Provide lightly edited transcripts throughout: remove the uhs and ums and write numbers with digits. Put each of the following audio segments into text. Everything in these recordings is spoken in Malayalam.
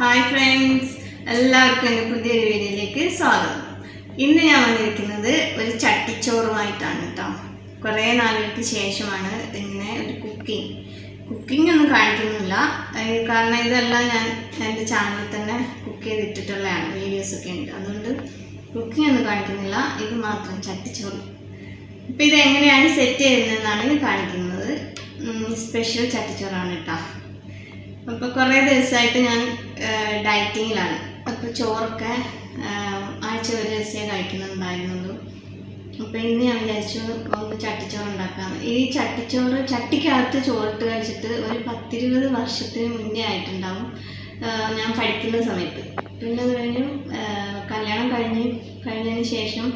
ഹായ് ഫ്രണ്ട്സ്, എല്ലാവർക്കും എൻ്റെ പുതിയൊരു വീഡിയോയിലേക്ക് സ്വാഗതം. ഇന്ന് ഞാൻ വന്നിരിക്കുന്നത് ഒരു ചട്ടിച്ചോറുമായിട്ടാണ് കേട്ടോ. കുറേ നാളുകൾക്ക് ശേഷമാണ് ഇങ്ങനെ ഒരു കുക്കിംഗ് ഒന്നും കാണിക്കുന്നില്ല. കാരണം ഇതെല്ലാം ഞാൻ എൻ്റെ ചാനലിൽ തന്നെ കുക്ക് ചെയ്തിട്ടുള്ളതാണ്, വീഡിയോസൊക്കെ ഉണ്ട്. അതുകൊണ്ട് കുക്കിംഗ് ഒന്നും കാണിക്കുന്നില്ല, ഇത് മാത്രം ചട്ടിച്ചോറ്. ഇപ്പം ഇതെങ്ങനെയാണ് സെറ്റ് ചെയ്യുന്നതെന്നാണ് കാണിക്കുന്നത്. സ്പെഷ്യൽ ചട്ടിച്ചോറാണ് കേട്ടോ. അപ്പോൾ കുറേ ദിവസമായിട്ട് ഞാൻ ഡയറ്റിങ്ങിലാണ്. അപ്പോൾ ചോറൊക്കെ ആഴ്ച ഒരു ദിവസമേ കഴിക്കുന്നുണ്ടായിരുന്നുള്ളൂ. അപ്പോൾ ഇന്ന് ഞാൻ വിചാരിച്ചു നമുക്ക് ചട്ടിച്ചോറ് ഉണ്ടാക്കാം. ഈ ചട്ടിക്കകത്ത് ചോറിട്ട് കഴിച്ചിട്ട് ഒരു 10-20 വർഷത്തിന് മുന്നേ ആയിട്ടുണ്ടാവും, ഞാൻ പഠിക്കുന്ന സമയത്ത്. പിന്നെ അത് കഴിഞ്ഞ് കല്യാണം കഴിഞ്ഞതിന് ശേഷം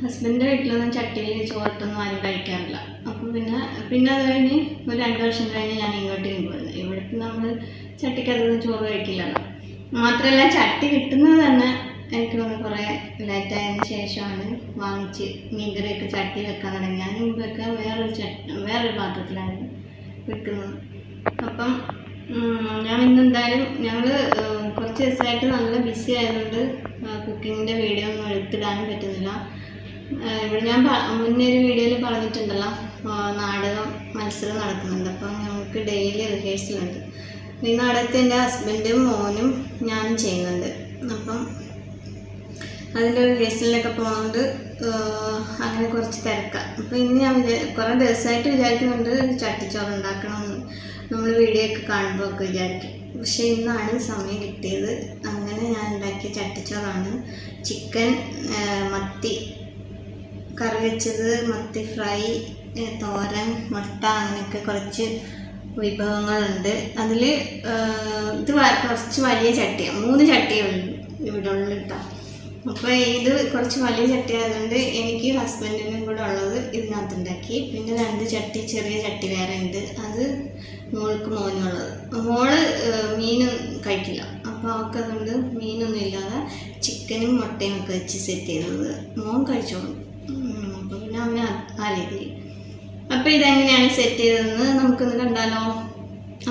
ഹസ്ബൻഡിൻ്റെ വീട്ടിലൊന്നും ചട്ടിയിൽ ചോറിട്ടൊന്നും ആരും കഴിക്കാറില്ല. അപ്പോൾ പിന്നെ അത് കഴിഞ്ഞ് ഒരു 2 വർഷം കഴിഞ്ഞ് ഞാൻ ഇങ്ങോട്ടേക്ക് പോയത്. ഇവിടേക്ക് നമ്മൾ ചട്ടിക്കകത്തൊന്നും ചോറ് കഴിക്കില്ലല്ലോ. മാത്രമല്ല ചട്ടി കിട്ടുന്നത് തന്നെ എനിക്ക് തോന്നുന്നു കുറേ ലേറ്റായതിന് ശേഷമാണ് വാങ്ങിച്ച് മീൻകറിയൊക്കെ ചട്ടി വെക്കാൻ തുടങ്ങി. ഞാൻ മുമ്പൊക്കെ വേറൊരു പാത്രത്തിലാണ് വെക്കുന്നത്. അപ്പം ഞാൻ ഇന്നെന്തായാലും ഞങ്ങൾ കുറച്ച് ദിവസമായിട്ട് നല്ല ബിസി ആയതുകൊണ്ട് കുക്കിങ്ങിൻ്റെ വീഡിയോ ഒന്നും എടുത്തിടാനും പറ്റുന്നില്ല. ഇവിടെ ഞാൻ മുന്നേ ഒരു വീഡിയോയിൽ പറഞ്ഞിട്ടുണ്ടല്ലോ, നാടകം മത്സരം നടക്കുന്നുണ്ട്. അപ്പം നമുക്ക് ഡെയിലി റിഹേഴ്സലുണ്ട്. ഈ നാടകത്തിൽ എൻ്റെ ഹസ്ബൻഡും മോനും ഞാനും ചെയ്യുന്നുണ്ട്. അപ്പം അതിൻ്റെ റിഹേഴ്സലിനൊക്കെ പോകുന്നുണ്ട്. അങ്ങനെ കുറച്ച് തിരക്കാം. അപ്പോൾ ഇന്ന് ഞാൻ കുറേ ദിവസമായിട്ട് വിചാരിക്കുന്നുണ്ട് ചട്ടിച്ചോറ് ഉണ്ടാക്കണമെന്ന്. നമ്മൾ വീഡിയോ ഒക്കെ കാണുമ്പോൾ ഒക്കെ വിചാരിക്കും. പക്ഷേ ഇന്നാണ് സമയം കിട്ടിയത്. അങ്ങനെ ഞാൻ ഉണ്ടാക്കിയ ചട്ടിച്ചോറാണ്. ചിക്കൻ, മത്തി കറി വെച്ചത്, മത്തി ഫ്രൈ, തോരൻ, മുട്ട, അങ്ങനെയൊക്കെ കുറച്ച് വിഭവങ്ങളുണ്ട്. അതിൽ ഇത് കുറച്ച് വലിയ ചട്ടിയാണ്, 3 ചട്ടിയുള്ളൂ ഇവിടെ ഉള്ളു കേട്ടോ. അപ്പോൾ ഇത് കുറച്ച് വലിയ ചട്ടി ആയതുകൊണ്ട് എനിക്ക് ഹസ്ബൻഡിനും കൂടെ ഉള്ളത് ഇതിനകത്ത് ഉണ്ടാക്കി. പിന്നെ 2 ചട്ടി, ചെറിയ ചട്ടി വേറെ ഉണ്ട്, അത് മോൾക്ക് മോനുള്ളത്. മോള് മീനും കഴിക്കില്ല, അപ്പോൾ അവൾക്ക് അതുകൊണ്ട് മീനൊന്നും ഇല്ലാതെ ചിക്കനും മുട്ടയും ഒക്കെ വെച്ച് സെറ്റ് ചെയ്തത്. മോൻ കഴിച്ചോളും. അപ്പോൾ പിന്നെ അവന് ആ രീതിയിൽ. അപ്പോൾ ഇതെങ്ങനെയാണ് സെറ്റ് ചെയ്തതെന്ന് നമുക്കൊന്ന് കണ്ടാലോ.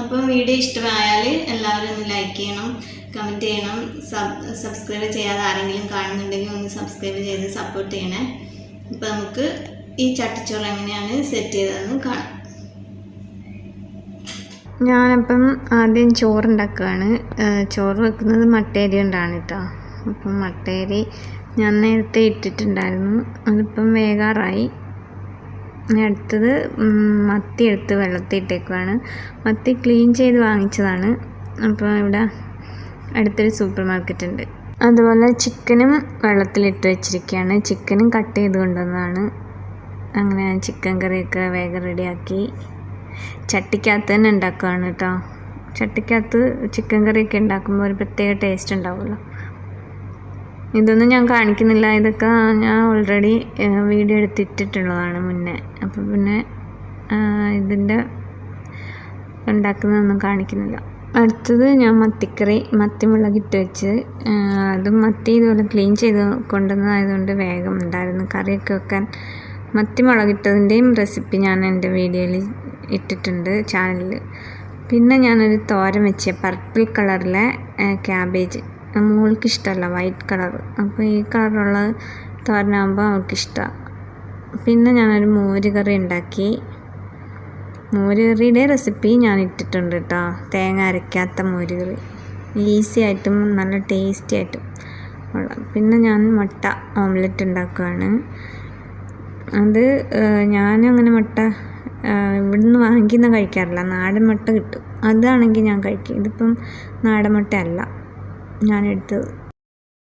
അപ്പോൾ വീഡിയോ ഇഷ്ടമായാൽ എല്ലാവരും ഒന്ന് ലൈക്ക് ചെയ്യണം, കമൻറ്റ് ചെയ്യണം. സബ്സ്ക്രൈബ് ചെയ്യാതെ ആരെങ്കിലും കാണുന്നുണ്ടെങ്കിൽ ഒന്ന് സബ്സ്ക്രൈബ് ചെയ്ത് സപ്പോർട്ട് ചെയ്യണേ. അപ്പോൾ നമുക്ക് ഈ ചട്ടിച്ചോറ് എങ്ങനെയാണ് സെറ്റ് ചെയ്തതെന്ന് കാണാം. ഞാനപ്പം ആദ്യം ചോറുണ്ടാക്കുകയാണ്. ചോറ് വെക്കുന്നത് മട്ടേരി കൊണ്ടാണ് കേട്ടോ. അപ്പം മട്ടേരി ഞാൻ നേരത്തെ ഇട്ടിട്ടുണ്ടായിരുന്നു, അതിപ്പം വേകാറായി. അടുത്തത് മത്തി എടുത്ത് വെള്ളത്തിൽ ഇട്ടേക്കുവാണ്. മത്തി ക്ലീൻ ചെയ്ത് വാങ്ങിച്ചതാണ്. അപ്പോൾ ഇവിടെ അടുത്തൊരു സൂപ്പർ മാർക്കറ്റ് ഉണ്ട്. അതുപോലെ ചിക്കനും വെള്ളത്തിലിട്ട് വെച്ചിരിക്കുകയാണ്. ചിക്കനും കട്ട് ചെയ്ത് കൊണ്ടുവന്നതാണ്. അങ്ങനെ ചിക്കൻ കറിയൊക്കെ വേഗം റെഡിയാക്കി ചട്ടിക്കകത്ത് തന്നെ ഉണ്ടാക്കുകയാണ് കേട്ടോ. ചട്ടിക്കകത്ത് ചിക്കൻ കറിയൊക്കെ ഉണ്ടാക്കുമ്പോൾ ഒരു പ്രത്യേക ടേസ്റ്റ് ഉണ്ടാവുമല്ലോ. ഇതൊന്നും ഞാൻ കാണിക്കുന്നില്ല, ഇതൊക്കെ ഞാൻ ഓൾറെഡി വീഡിയോ എടുത്തിട്ടുള്ളതാണ് മുന്നേ. അപ്പോൾ പിന്നെ ഇതിൻ്റെ ഉണ്ടാക്കുന്നതൊന്നും കാണിക്കുന്നില്ല. അടുത്തത് ഞാൻ മത്തിക്കറി, മത്തി മുളകിട്ട് വെച്ച്, അതും മത്തി ഇതുപോലെ ക്ലീൻ ചെയ്ത് കൊണ്ടുവന്നതായതുകൊണ്ട് വേഗം ഉണ്ടായിരുന്നു കറിയൊക്കെ വെക്കാൻ. മത്തി മുളകിട്ടതിൻ്റെയും റെസിപ്പി ഞാൻ എൻ്റെ വീഡിയോയിൽ ഇട്ടിട്ടുണ്ട് ചാനലിൽ. പിന്നെ ഞാനൊരു തോരൻ വെച്ച പർപ്പിൾ കളറിലെ ക്യാബേജ്, മോൾക്ക് ഇഷ്ടമല്ല വൈറ്റ് കളർ, അപ്പോൾ ഈ കളറുള്ള തോരനാകുമ്പോൾ അവൾക്കിഷ്ടമാണ്. പിന്നെ ഞാനൊരു മോര് കറി ഉണ്ടാക്കി. മോര് കറിയുടെ റെസിപ്പി ഞാൻ ഇട്ടിട്ടുണ്ട് കേട്ടോ. തേങ്ങ അരയ്ക്കാത്ത മോര് കറി, ഈസി ആയിട്ടും നല്ല ടേസ്റ്റി ആയിട്ടും ഉള്ള. പിന്നെ ഞാൻ മുട്ട ഓംലെറ്റ് ഉണ്ടാക്കുകയാണ്. അത് ഞാനങ്ങനെ മുട്ട ഇവിടുന്ന് വാങ്ങിക്കുന്ന കഴിക്കാറില്ല, നാടൻ മുട്ട കിട്ടും, അതാണെങ്കിൽ ഞാൻ കഴിക്കും. ഇതിപ്പം നാടൻ മുട്ട അല്ല ഞാനെടുത്തത്.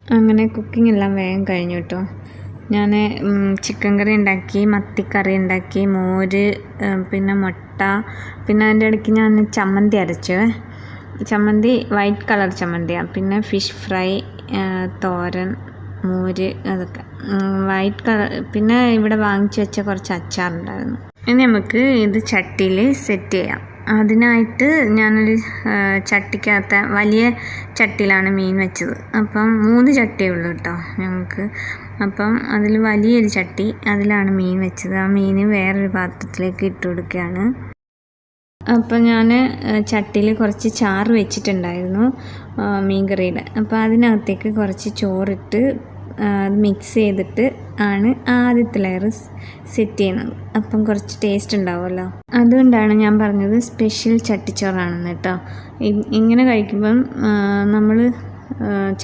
അങ്ങനെ കുക്കിംഗ് എല്ലാം വേഗം കഴിഞ്ഞു കേട്ടോ. ഞാൻ ചിക്കൻ കറി ഉണ്ടാക്കി, മത്തിക്കറി ഉണ്ടാക്കി, മോര്, പിന്നെ മുട്ട, പിന്നെ അതിൻ്റെ ഇടയ്ക്ക് ഞാൻ ചമ്മന്തി അരച്ചു. ചമ്മന്തി വൈറ്റ് കളർ ചമ്മന്തിയാണ്. പിന്നെ ഫിഷ് ഫ്രൈ, തോരൻ, മോര്, അതൊക്കെ വൈറ്റ് കളർ. പിന്നെ ഇവിടെ വാങ്ങിച്ചു വെച്ച കുറച്ച് അച്ചാറുണ്ടായിരുന്നു. ഇനി നമുക്ക് ഇത് ചട്ടിയിൽ സെറ്റ് ചെയ്യാം. അതിനായിട്ട് ഞാനൊരു ചട്ടിക്കകത്ത് വലിയ ചട്ടിയിലാണ് മീൻ വെച്ചത്. അപ്പം 3 ചട്ടിയേ ഉള്ളൂ കേട്ടോ ഞങ്ങൾക്ക്. അപ്പം അതിൽ വലിയൊരു ചട്ടി, അതിലാണ് മീൻ വെച്ചത്. ആ മീൻ വേറൊരു പാത്രത്തിലേക്ക് ഇട്ട് കൊടുക്കുകയാണ്. അപ്പോൾ ഞാൻ ചട്ടിയിൽ കുറച്ച് ചാറ് വെച്ചിട്ടുണ്ടായിരുന്നു മീൻകറിയുടെ. അപ്പോൾ അതിനകത്തേക്ക് കുറച്ച് ചോറിട്ട് അത് മിക്സ് ചെയ്തിട്ട് ആണ് ആദ്യത്തെ ലെയർ സെറ്റ് ചെയ്യുന്നത്. അപ്പം കുറച്ച് ടേസ്റ്റ് ഉണ്ടാവുമല്ലോ. അതുകൊണ്ടാണ് ഞാൻ പറഞ്ഞത് സ്പെഷ്യൽ ചട്ടിച്ചോറാണെന്ന് കേട്ടോ. ഇങ്ങനെ കഴിക്കുമ്പം നമ്മൾ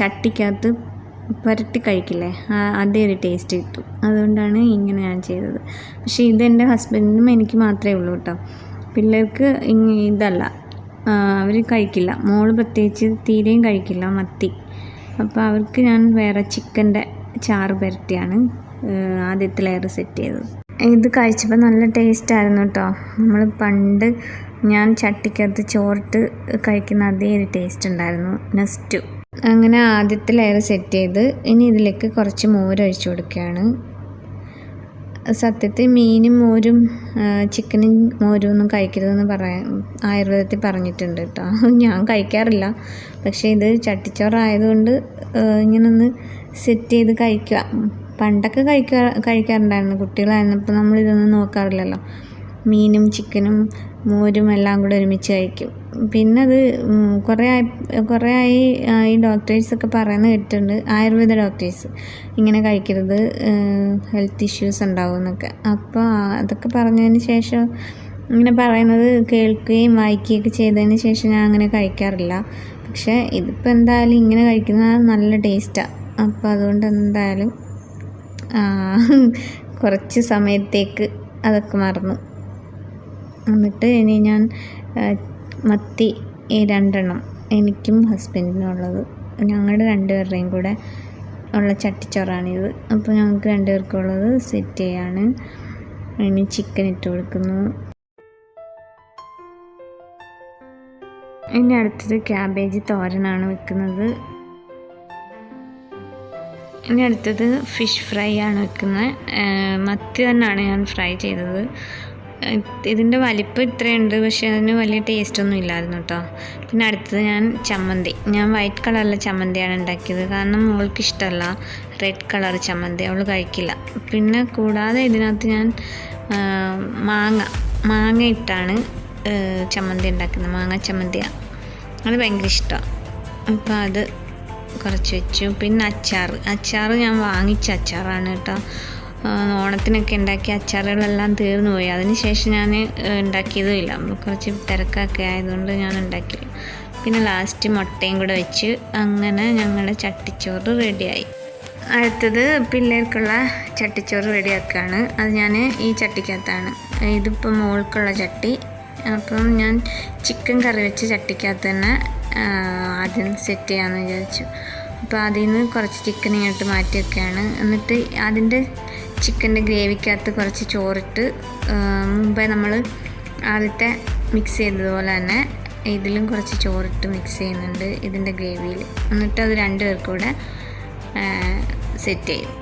ചട്ടിക്കകത്ത് പുരട്ടി കഴിക്കില്ലേ, അതേ ഒരു ടേസ്റ്റ് കിട്ടും. അതുകൊണ്ടാണ് ഇങ്ങനെ ഞാൻ ചെയ്തത്. പക്ഷേ ഇതെൻ്റെ ഹസ്ബൻഡിനും എനിക്ക് മാത്രമേ ഉള്ളൂ കേട്ടോ. പിള്ളേർക്ക് ഇതല്ല, അവർ കഴിക്കില്ല. മോള് പ്രത്യേകിച്ച് തീരെയും കഴിക്കില്ല മത്തി. അപ്പോൾ അവർക്ക് ഞാൻ വേറെ ചിക്കൻ്റെ ചാറ് പുരട്ടിയാണ് ആദ്യത്തെ ലെയർ സെറ്റ് ചെയ്തത്. ഇത് കഴിച്ചപ്പോൾ നല്ല ടേസ്റ്റായിരുന്നു കേട്ടോ. നമ്മൾ പണ്ട് ഞാൻ ചട്ടിക്കകത്ത് ചോറിട്ട് കഴിക്കുന്ന അതേ ഒരു ടേസ്റ്റ് ഉണ്ടായിരുന്നു. നെക്സ്റ്റ് അങ്ങനെ ആദ്യത്തെ ലെയർ സെറ്റ് ചെയ്ത് ഇനി ഇതിലേക്ക് കുറച്ച് മോരൊഴിച്ച് കൊടുക്കുകയാണ്. സത്യത്തിൽ മീനും മോരും ചിക്കനും മോരും ഒന്നും കഴിക്കരുതെന്ന് ആയുർവേദത്തിൽ പറഞ്ഞിട്ടുണ്ട് കേട്ടോ. ഞാൻ കഴിക്കാറില്ല. പക്ഷേ ഇത് ചട്ടിച്ചോറായതുകൊണ്ട് ഇങ്ങനൊന്ന് സെറ്റ് ചെയ്ത് കഴിക്കുക. പണ്ടൊക്കെ കഴിക്കാറുണ്ടായിരുന്നു കുട്ടികളായിരുന്നപ്പോൾ. നമ്മളിതൊന്നും നോക്കാറില്ലല്ലോ. മീനും ചിക്കനും മോരും എല്ലാം കൂടെ ഒരുമിച്ച് കഴിക്കും. പിന്നെ അത് കുറേ ആയി ഈ ഡോക്ടേഴ്സൊക്കെ പറയുന്നത് കേട്ടിട്ടുണ്ട്, ആയുർവേദ ഡോക്ടേഴ്സ് ഇങ്ങനെ കഴിക്കരുത്, ഹെൽത്ത് ഇഷ്യൂസ് ഉണ്ടാവും എന്നൊക്കെ. അപ്പോൾ അതൊക്കെ പറഞ്ഞതിന് ശേഷം ഇങ്ങനെ പറയുന്നത് കേൾക്കുകയും വായിക്കുകയൊക്കെ ചെയ്തതിന് ശേഷം ഞാൻ അങ്ങനെ കഴിക്കാറില്ല. പക്ഷേ ഇതിപ്പോൾ എന്തായാലും ഇങ്ങനെ കഴിക്കുന്നത് നല്ല ടേസ്റ്റാണ്. അപ്പോൾ അതുകൊണ്ട് എന്തായാലും കുറച്ച് സമയത്തേക്ക് അതൊക്കെ മറന്നു. എന്നിട്ട് ഇനി ഞാൻ മത്തി 2 എണ്ണം എനിക്കും ഹസ്ബൻഡിനും ഉള്ളത്, ഞങ്ങളുടെ 2 പേരുടെയും കൂടെ ഉള്ള ചട്ടിച്ചോറാണിത്. അപ്പോൾ ഞങ്ങൾക്ക് 2 പേർക്കും ഉള്ളത് സെറ്റ് ചെയ്യാണ്. ഇനി ചിക്കൻ ഇട്ട് കൊടുക്കുന്നു. ഇനി അടുത്തത് ക്യാബേജ് തോരനാണ് വെക്കുന്നത്. ഇനി അടുത്തത് ഫിഷ് ഫ്രൈ ആണ് വെക്കുന്നത്. മത്തി തന്നെയാണ് ഞാൻ ഫ്രൈ ചെയ്തത്. ഇതിൻ്റെ വലിപ്പം ഇത്രയുണ്ട്, പക്ഷേ അതിന് വലിയ ടേസ്റ്റൊന്നും ഇല്ലായിരുന്നു കേട്ടോ. പിന്നെ അടുത്തത് ഞാൻ വൈറ്റ് കളറിലെ ചമ്മന്തിയാണ് ഉണ്ടാക്കിയത്. കാരണം മോൾക്ക് ഇഷ്ടമല്ല റെഡ് കളർ ചമ്മന്തി, അവൾ കഴിക്കില്ല. പിന്നെ കൂടാതെ ഇതിനകത്ത് ഞാൻ മാങ്ങ ഇട്ടാണ് ചമ്മന്തി ഉണ്ടാക്കുന്നത്. മാങ്ങ ചമ്മന്തിയാണ്, അത് ഭയങ്കര ഇഷ്ടമാണ്. അപ്പോൾ അത് കുറച്ച് വെച്ചു. പിന്നെ അച്ചാർ ഞാൻ വാങ്ങിച്ച അച്ചാറാണ് കേട്ടോ. ഓണത്തിനൊക്കെ ഉണ്ടാക്കിയ അച്ചാറുകളെല്ലാം തീർന്നു പോയി. അതിന് ശേഷം ഞാൻ ഉണ്ടാക്കിയതും ഇല്ല, കുറച്ച് തിരക്കൊക്കെ ആയതുകൊണ്ട് ഞാൻ ഉണ്ടാക്കിയില്ല. പിന്നെ ലാസ്റ്റ് മുട്ടയും കൂടെ വെച്ച് അങ്ങനെ ഞങ്ങളുടെ ചട്ടിച്ചോറ് റെഡിയായി. അടുത്തത് പിള്ളേർക്കുള്ള ചട്ടിച്ചോറ് റെഡിയാക്കുകയാണ്. അത് ഞാൻ ഈ ചട്ടിക്കകത്താണ്. ഇതിപ്പോൾ മോൾക്കുള്ള ചട്ടി. അപ്പം ഞാൻ ചിക്കൻ കറി വെച്ച ചട്ടിക്കകത്ത് തന്നെ ആദ്യം സെറ്റ് ചെയ്യാമെന്ന് വിചാരിച്ചു. അപ്പോൾ അതിൽ നിന്ന് കുറച്ച് ചിക്കൻ ഇങ്ങോട്ട് മാറ്റി വെക്കുകയാണ്. എന്നിട്ട് അതിൻ്റെ ചിക്കൻ്റെ ഗ്രേവിക്കകത്ത് കുറച്ച് ചോറിട്ട് മുമ്പേ നമ്മൾ ആദ്യത്തെ മിക്സ് ചെയ്തതുപോലെ തന്നെ ഇതിലും കുറച്ച് ചോറിട്ട് മിക്സ് ചെയ്യുന്നുണ്ട് ഇതിൻ്റെ ഗ്രേവിയിൽ. എന്നിട്ട് അത് 2 പേർക്കും കൂടെ സെറ്റ് ചെയ്യും.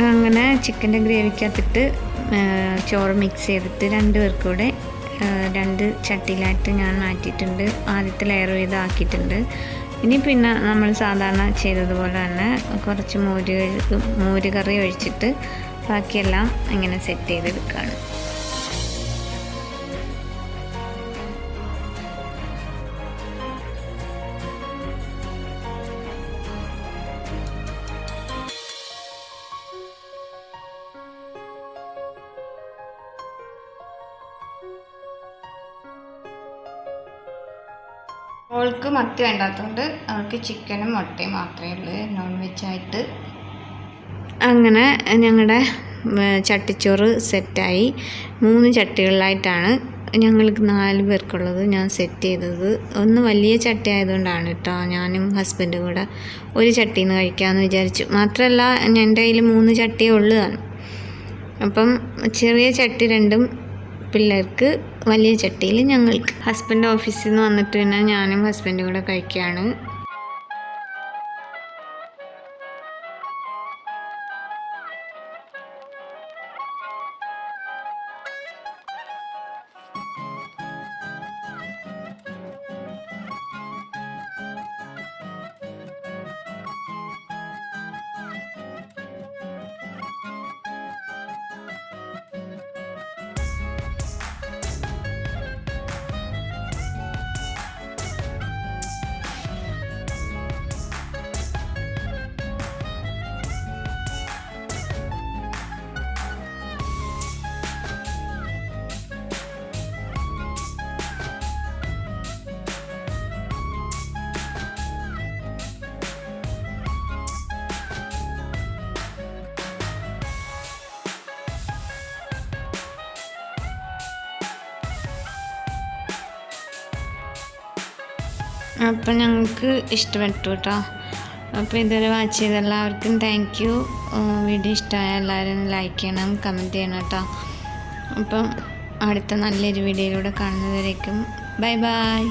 അങ്ങനെ ചിക്കൻ്റെ ഗ്രേവിക്കകത്തിട്ട് ചോറ് മിക്സ് ചെയ്തിട്ട് 2 പേർക്കും കൂടെ 2 ചട്ടിയിലായിട്ട് ഞാൻ മാറ്റിയിട്ടുണ്ട്. ആദ്യത്തെ ലെയർ ആക്കിയിട്ടുണ്ട്. ഇനി പിന്നെ നമ്മൾ സാധാരണ ചെയ്തതുപോലെ തന്നെ കുറച്ച് മോര് കറി ഒഴിച്ചിട്ട് ബാക്കിയെല്ലാം ഇങ്ങനെ സെറ്റ് ചെയ്തെടുക്കുകയാണ്. അവൾക്ക് മത്തി വേണ്ടാത്തതുകൊണ്ട് അവൾക്ക് ചിക്കനും മുട്ടയും മാത്രമേ ഉള്ളൂ നോൺ വെജായിട്ട്. അങ്ങനെ ഞങ്ങളുടെ ചട്ടിച്ചോറ് സെറ്റായി. 3 ചട്ടികളിലായിട്ടാണ് ഞങ്ങൾക്ക് 4 പേർക്കുള്ളത് ഞാൻ സെറ്റ് ചെയ്തത്. ഒന്ന് വലിയ ചട്ടി ആയതുകൊണ്ടാണ് കേട്ടോ, ഞാനും ഹസ്ബൻഡും കൂടെ ഒരു ചട്ടിയിൽ നിന്ന് കഴിക്കാമെന്ന് വിചാരിച്ചു. മാത്രമല്ല എൻ്റെ കയ്യിൽ 3 ചട്ടിയേ ഉള്ളതാണ്. അപ്പം ചെറിയ ചട്ടി 2 പിള്ളേർക്ക്, വലിയ ചട്ടിയിൽ ഞങ്ങൾക്ക്. ഹസ്ബൻഡ് ഓഫീസിൽ നിന്ന് വന്നിട്ട് പിന്നെ ഞാനും ഹസ്ബൻഡും കൂടെ കഴിക്കുകയാണ്. അപ്പം ഞങ്ങൾക്ക് ഇഷ്ടപ്പെട്ടു കേട്ടോ. അപ്പോൾ ഇതുവരെ വാച്ച് ചെയ്ത എല്ലാവർക്കും താങ്ക് യു. വീഡിയോ ഇഷ്ടമായ എല്ലാവരും ലൈക്ക് ചെയ്യണം, കമൻറ്റ് ചെയ്യണം കേട്ടോ. അപ്പം അടുത്ത നല്ലൊരു വീഡിയോയിലൂടെ കാണുന്നവരേക്കും ബൈ ബൈ.